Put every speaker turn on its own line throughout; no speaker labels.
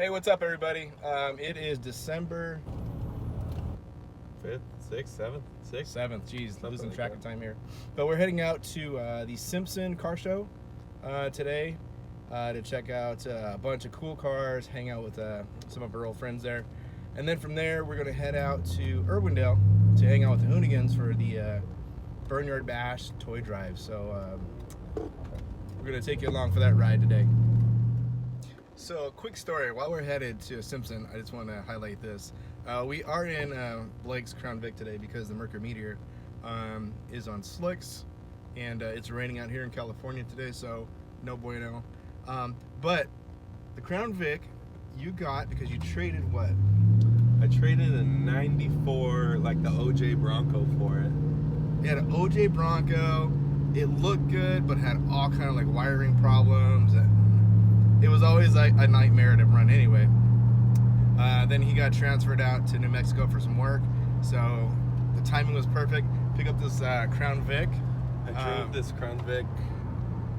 Hey, what's up, everybody? It is December
5th, 6th, 7th, 6th?
7th. Jeez, losing
like
track
that.
of time here. But we're heading out to the Simpson car show today to check out a bunch of cool cars, hang out with some of our old friends there. And then from there, we're going to head out to Irwindale to hang out with the Hoonigans for the Burnyard Bash toy drive. So we're going to take you along for that ride today. So, quick story. While we're headed to Simpson, I just want to highlight this. We are in Blake's Crown Vic today because the Mercury Meteor is on slicks, and it's raining out here in California today, so no bueno. But the Crown Vic you got because you traded what?
I traded a 94, like the OJ Bronco for it.
You had an OJ Bronco. It looked good, but had all kind of like wiring problems. It was always like a nightmare to run anyway. Then he got transferred out to New Mexico for some work, so the timing was perfect. Pick up this Crown Vic.
I drove this Crown Vic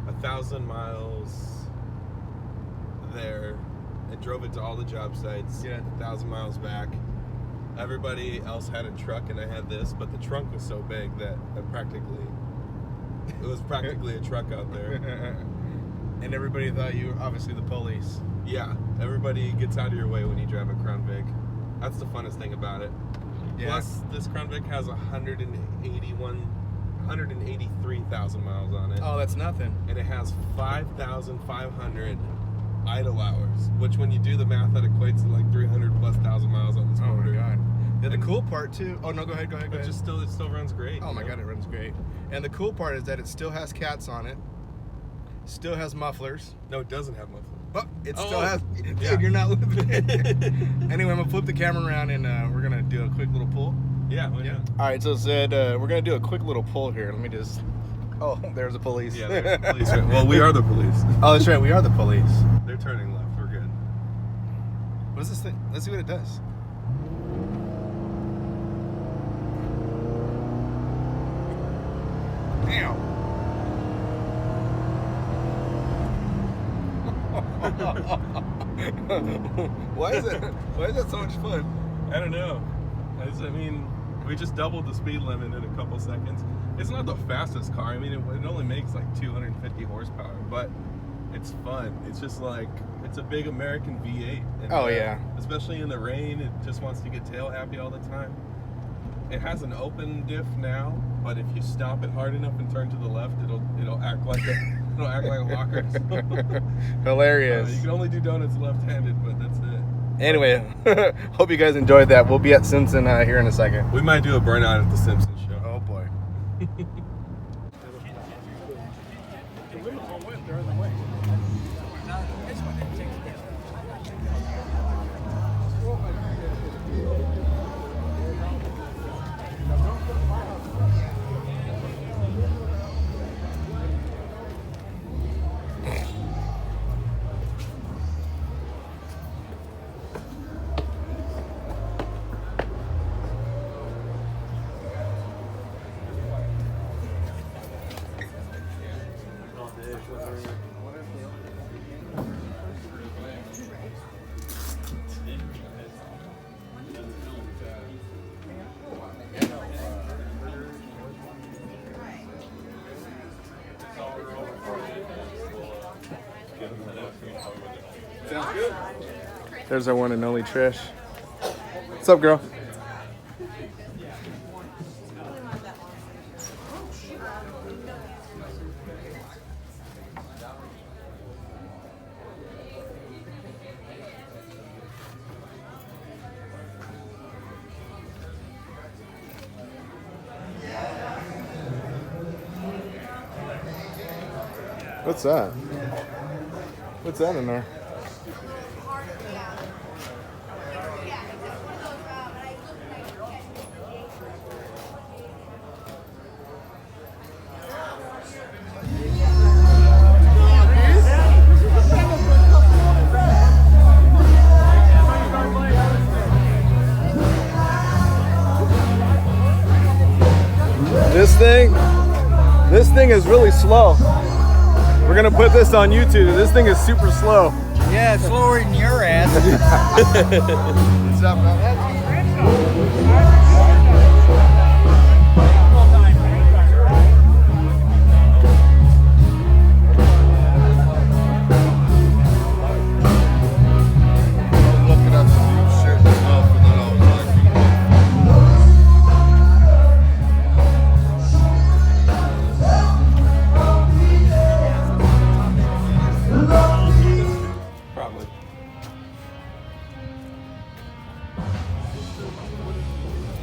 1,000 miles there. I drove it to all the job sites, 1,000 miles back. Everybody else had a truck and I had this, but the trunk was so big that it was practically a truck out there.
And everybody thought you were obviously the police.
Yeah, everybody gets out of your way when you drive a Crown Vic. That's the funnest thing about it.
Yeah.
Plus, this Crown Vic has 183,000 miles on it.
Oh, that's nothing.
And it has 5,500 idle hours, which when you do the math, that equates to like 300,000+ miles on this motor.
Oh my god. Yeah, the cool part too. Oh no, go ahead.
But it still runs great.
Oh my god, it runs great. And the cool part is that it still has cats on it. Still has mufflers.
No, it doesn't have mufflers.
But it still has. Dude,
yeah.
You're not living it. Anyway, I'm gonna flip the camera around and we're gonna do a quick little pull.
Yeah. All
right, so Zed, we're gonna do a quick little pull here. Let me just. Oh, there's the police.
Yeah, there's the police. Well, we are the police.
Oh, that's right. We are the police.
They're turning left. We're good.
What is this thing? Let's see what it does. Damn. Why is that so much fun?
I don't know. I mean, we just doubled the speed limit in a couple seconds. It's not the fastest car. I mean, it only makes like 250 horsepower, but it's fun. It's just like, it's a big American V8. And,
yeah.
Especially in the rain, it just wants to get tail happy all the time. It has an open diff now, but if you stop it hard enough and turn to the left, it'll act like a locker.
Hilarious.
You can only do donuts left-handed, but that's it.
Anyway, hope you guys enjoyed that. We'll be at Simpson here in a second.
We might do a burnout at the Simpson show.
Oh boy.
Sounds good.
There's our one and only Trish. What's up, girl? What's that? What's that in there? This thing is really slow. We're gonna put this on YouTube. This thing is super slow.
Yeah, slower than your ass.
What's up, man?
Looking at some new shit and stuff, and then I was like,
Probably.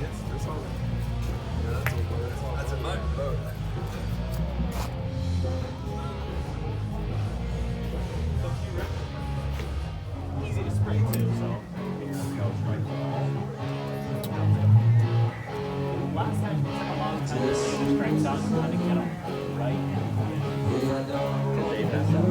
Yes, that's all. Yeah, that's a nice boat.
Easy to spray too, so last time it took a long time to get the stripes out and how to get them right. Because they messed up.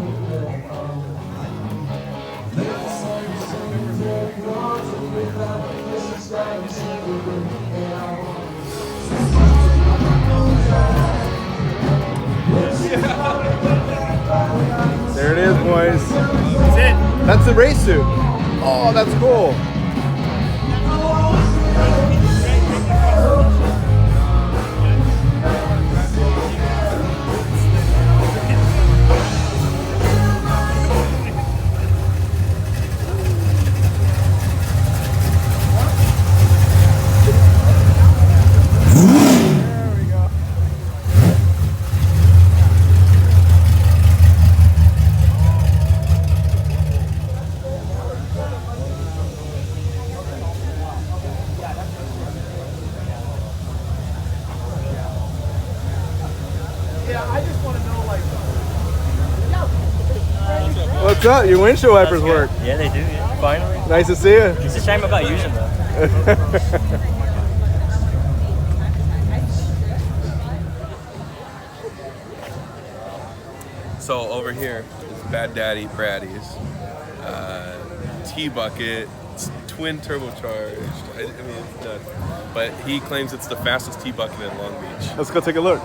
There it is, boys.
That's it.
That's the race suit. Oh, that's cool. What's up? Your windshield wipers work.
Yeah, they do. Yeah. Finally.
Nice to see you.
It's a shame about using them.
So over here is Bad Daddy Braddy's T-Bucket. It's twin turbocharged. I mean, it's nuts. But he claims it's the fastest T-Bucket in Long Beach.
Let's go take a look.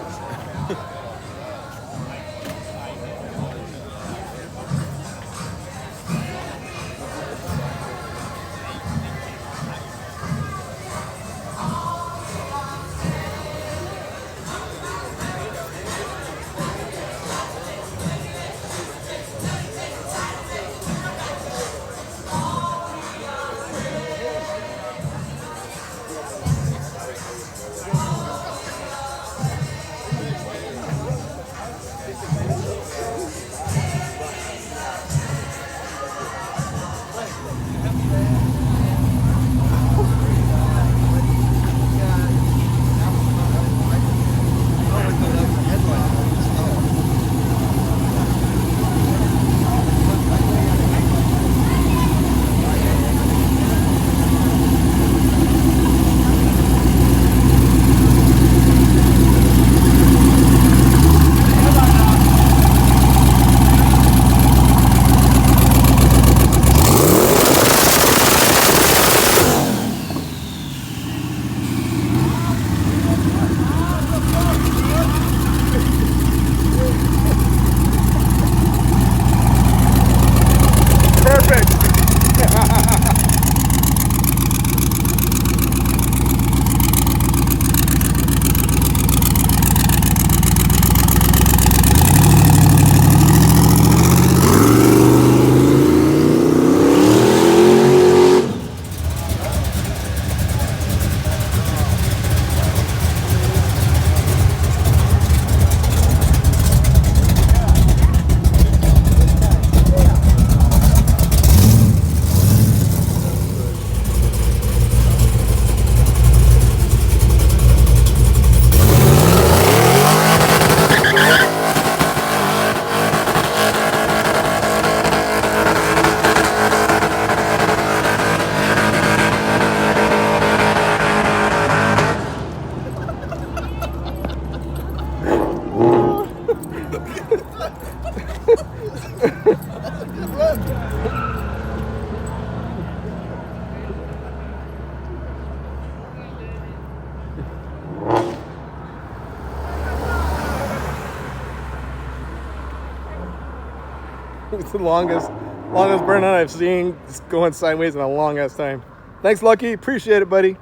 It's the longest Longest burnout I've seen. It's going sideways in a long ass time. Thanks, Lucky. Appreciate it, buddy.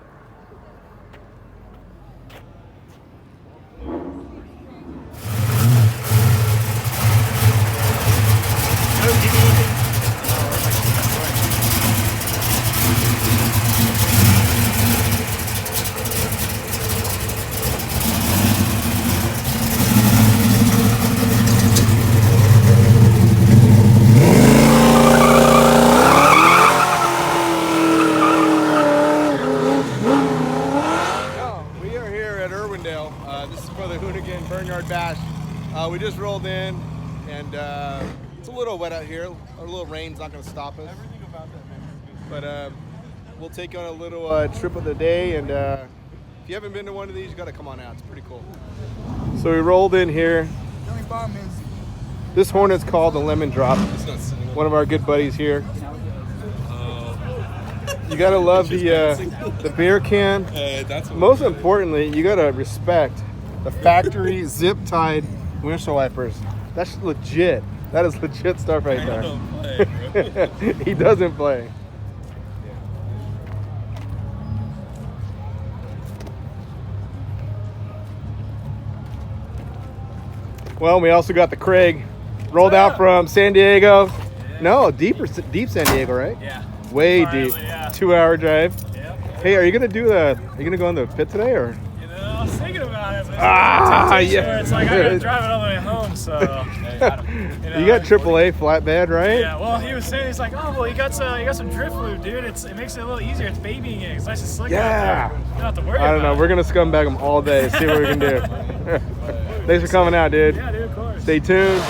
This is for the Hoonigan Burnyard Bash. We just rolled in, and it's a little wet out here. A little rain's not going to stop us. Everything about that, man. But we'll take on a little trip of the day, and if you haven't been to one of these, you got to come on out. It's pretty cool. So we rolled in here. This Hornet's called the Lemon Drop. One of our good buddies here. You gotta love the beer can. Most importantly, you gotta respect the factory zip-tied windshield wipers. That's legit. That is legit stuff right there. Don't play, bro. He doesn't play. Well, we also got the Craig rolled out from San Diego. Yeah. No, deep San Diego, right? Yeah. Way deep. Yeah. 2-hour drive. Yep. Hey, are you gonna go in the pit today, or?
You know, I was thinking about it.
Yeah.
It's like I gotta drive it all the way home, so.
You got AAA flatbed, right?
Yeah. Well, he was saying, he's like, oh, well, you got some drift lube, dude. It makes it a little easier. It's babying it. It's nice and slick out there. You don't have to worry about it.
I don't know. We're gonna scumbag them all day. See what we can do. Thanks for coming out, dude.
Yeah, dude. Of course.
Stay tuned.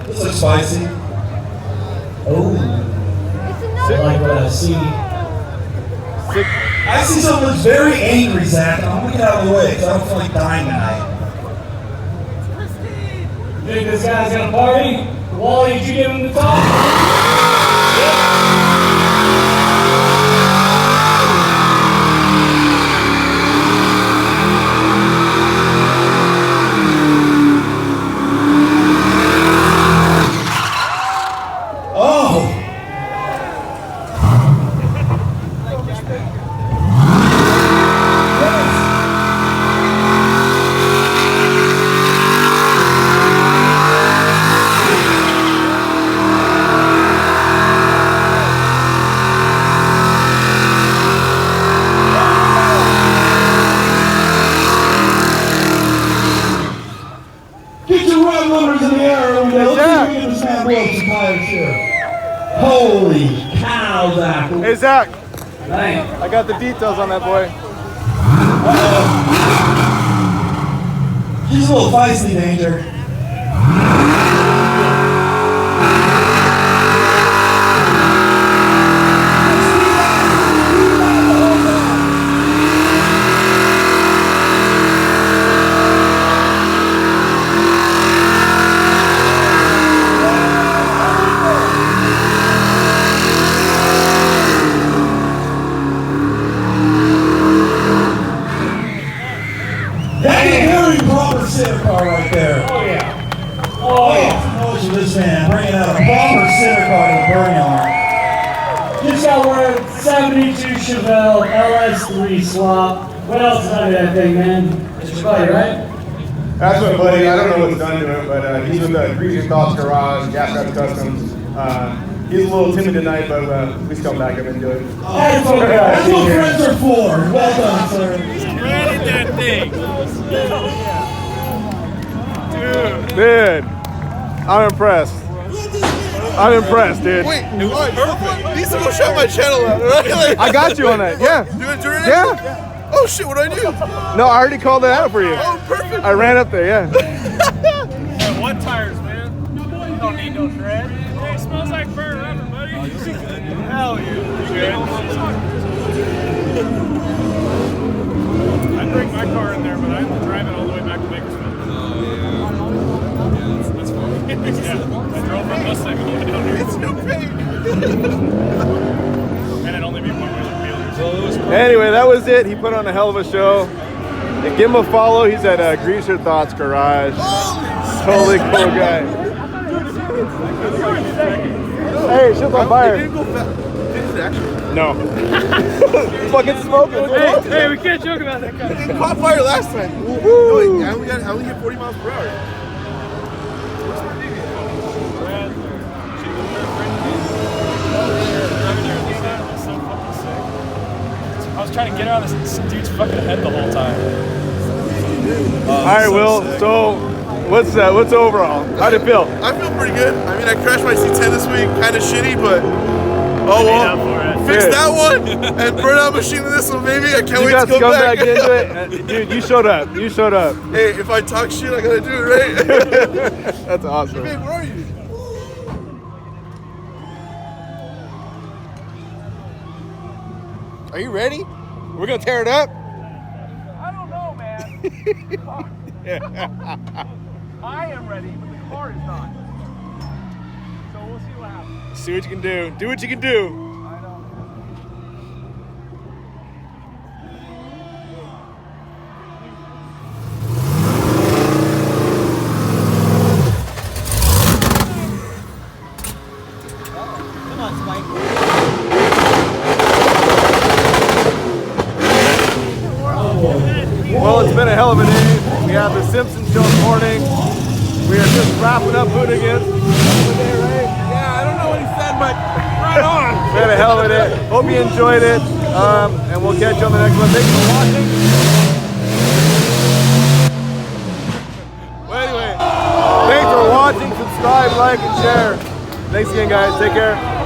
This looks spicy. Oh. I like what I see. I see someone who's very angry, Zach. I'm gonna get out of the way because I don't feel like dying tonight.
You think this guy's gonna party? Wally, did you give him the talk? Yeah.
Holy cow, Zach.
Hey, Zach.
Dang.
I got the details on that boy.
He's a little feisty, Danger. This man bringing out a bomber center car to the Burnyard.
Just got word 72 Chevelle LS3 swap. What else is under that thing, man? It's your buddy, right?
That's my buddy. I don't know what's done to him, but he's with the Greasy Thoughts Garage, Gasratz Customs. He's a little timid tonight, but please come back up and do it.
That's what friends are for. Well done, sir.
Ready that thing.
Dude, I'm impressed. I'm impressed, dude.
Wait, it was perfect. Needs to go shout my channel out, right?
I got you on that. Yeah.
You gonna do it?
Yeah.
Oh shit, what do I do?
No, I already called it out for you.
Oh, perfect.
I ran up there, yeah.
Hey, what tires, man? You don't need no tread. Hey, it smells like burnt rubber, buddy. Hell yeah. You good? I bring my car in there, but I have to drive it all the way back to Bakersfield.
Oh yeah. Yeah, that's fun.
Yeah, I drove my Mustang all the way down here.
It's no pain.
And it'd only be one way wheelers.
Anyway, that was it. He put on a hell of a show. And give him a follow. He's at Greaser Thoughts Garage. Totally cool guy. Hey, shit's on fire. No. Fucking smoking.
Hey, we can't joke about that guy.
It caught fire last time. No, I only hit 40 miles per hour.
I was trying to get her on this dude's fucking head the whole time.
All right, Will. So, what's overall? How'd it feel?
I feel pretty good. I mean, I crashed my C10 this week, kind of shitty, but oh well. Fix that one and burn out machine in this one, baby. I can't wait to go back.
Into it. Dude, you showed up. You showed up.
Hey, if I talk shit, I gotta do it right.
That's awesome.
Hey, where are you?
Are you ready? We're gonna tear it up.
I don't know, man. I am ready, but the car is not. So we'll see what happens.
See what you can do. Do what you can do.
I know.
Come on, Spike.
Well, it's been a hell of a day. We have the Simpson show in the morning. We are just wrapping up Hoonigans.
Yeah, I don't know what he said, but right on.
We had a hell of a day. Hope you enjoyed it. And we'll catch you on the next one. Thanks for watching. Well, anyway, thanks for watching. Subscribe, like, and share. Thanks again, guys. Take care.